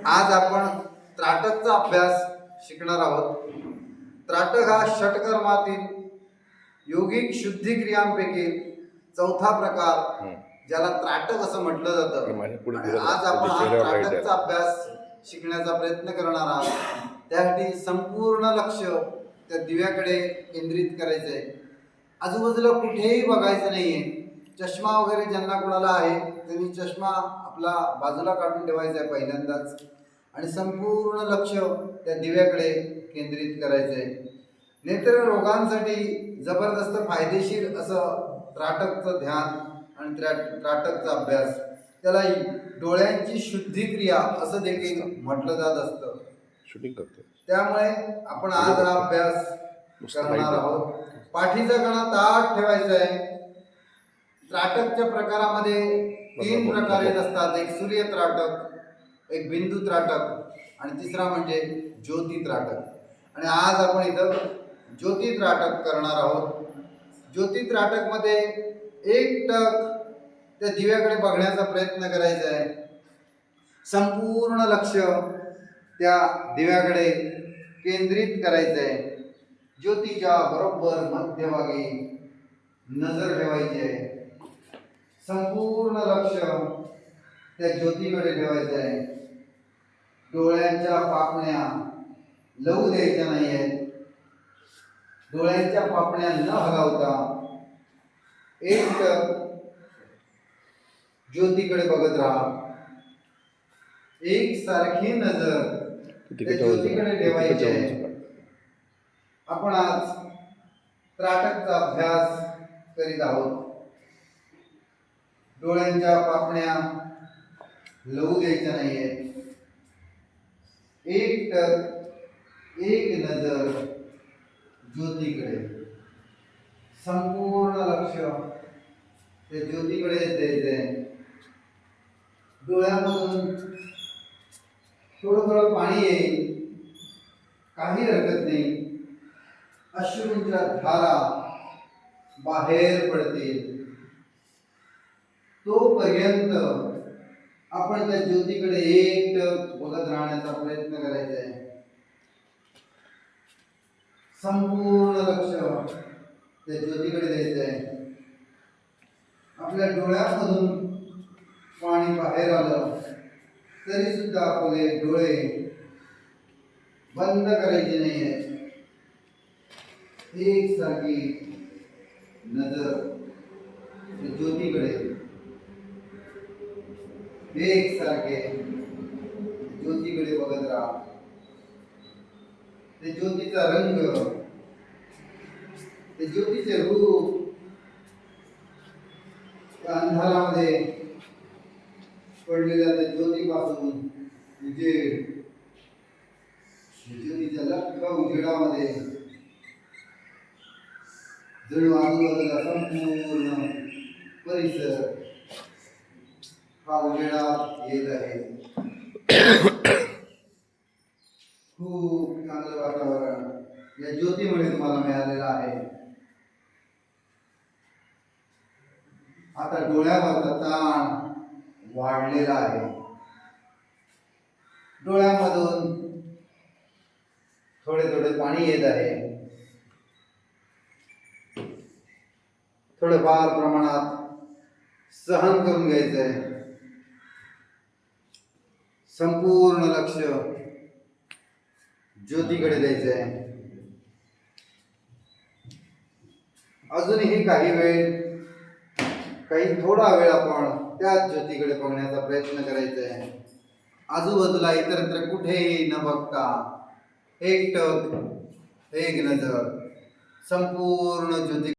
आज आपण त्राटकचा अभ्यास शिकणार आहोत. त्राटक हा षटकर्मातील योगिक शुद्धिक्रियांपैकी चौथा प्रकार, ज्याला त्राटक असं म्हटलं जातं. आज आपण हा त्राटकचा अभ्यास शिकण्याचा प्रयत्न करणार आहोत. त्यासाठी संपूर्ण लक्ष त्या दिव्याकडे केंद्रित करायचं आहे. आजूबाजूला कुठेही बघायचं नाहीये. चष्मा वगैरे ज्यांना कोणाला आहे त्यांनी चष्मा आपला बाजूला काढून ठेवायचा आहे पहिल्यांदाच, आणि संपूर्ण लक्ष त्या दिव्याकडे केंद्रित करायचं आहे. नेत्र रोगांसाठी जबरदस्त फायदेशीर असं त्राटकचं ध्यान आणि त्राटकचा अभ्यास, त्याला डोळ्यांची शुद्धिक्रिया असं देखील म्हटलं जात असतं. शूटिंग करतो. त्यामुळे आपण आज हा अभ्यास करणार आहोत. पाठीचा कणा ताठ ठेवायचा आहे. त्राटकच्या प्रकारामध्ये 3 प्रकार येत असतात. एक सूर्य त्राटक, एक बिंदू त्राटक आणि तिसरा म्हणजे ज्योती त्राटक. आणि आज आपण इथं ज्योती त्राटक करणार आहोत. ज्योती त्राटक मध्ये एक टक त्या दिव्याकडे बघण्याचा प्रयत्न करायचा आहे. संपूर्ण लक्ष त्या दिव्याकडे केंद्रित करायचं आहे. ज्योतीच्या बरोबर मध्यभागी नजर ठेवायची आहे. संपूर्ण लक्ष त्या ज्योतीकडे ठेवायचं आहे. डोळ्यांच्या पापण्या लवू द्यायच्या नाही आहेत. डोळ्यांच्या पापण्या न हलवता एक ज्योतीकडे बघत राहा. एक सारखी नजर त्या ज्योतीकडे ठेवायची आहे. आपण आज त्राटकचा अभ्यास करीत आहोत. डोळ्यांच्या पापण्या लवू द्यायच्या नाहीये. एक टक एक नजर ज्योतीकडे. संपूर्ण लक्ष त्या ज्योतीकडे द्यायचंय. डोळ्यामधून थोडं थोडं पाणी येईल, काही हरकत नाही. अश्रूंच्या धारा बाहेर पडतील. तोपर्यंत आपण त्या ज्योतीकडे एकटक बघत राहण्याचा प्रयत्न करायचा आहे. संपूर्ण लक्ष त्या ज्योतीकडे द्यायचं आहे. आपल्या डोळ्यामधून पाणी बाहेर आलं तरी सुद्धा आपले डोळे बंद करायचे नाही आहेत. एक सारखी नजर ज्योतीकडे, एक सारखे ज्योतीकडे बघत राहा. ते ज्योतीचा रंग, ते ज्योतीचे रूप त्या अंधारामध्ये पडलेल्या त्या ज्योतीपासून उजेड, ज्योतीच्या लख्ख उजेडामध्ये जणू आजूबाजूला संपूर्ण परिसर हा उजेडात येत आहे. खूप चांगलं वातावरण या ज्योतीमुळे तुम्हाला मिळालेलं आहे. आता डोळ्यावरचा ताण वाढलेला आहे. डोळ्यामधून थोडे थोडे पाणी येत आहे. थोडेफार प्रमाणात सहन करून घ्यायचंय. संपूर्ण लक्ष ज्योतीकडे द्यायचंय. अजूनही काही थोडा वेळ आपण त्याच ज्योतीकडे बघण्याचा प्रयत्न करायचा आहे. आजूबाजूला इतरत्र कुठेही न बघता एक टक एक नजर संपूर्ण ज्योती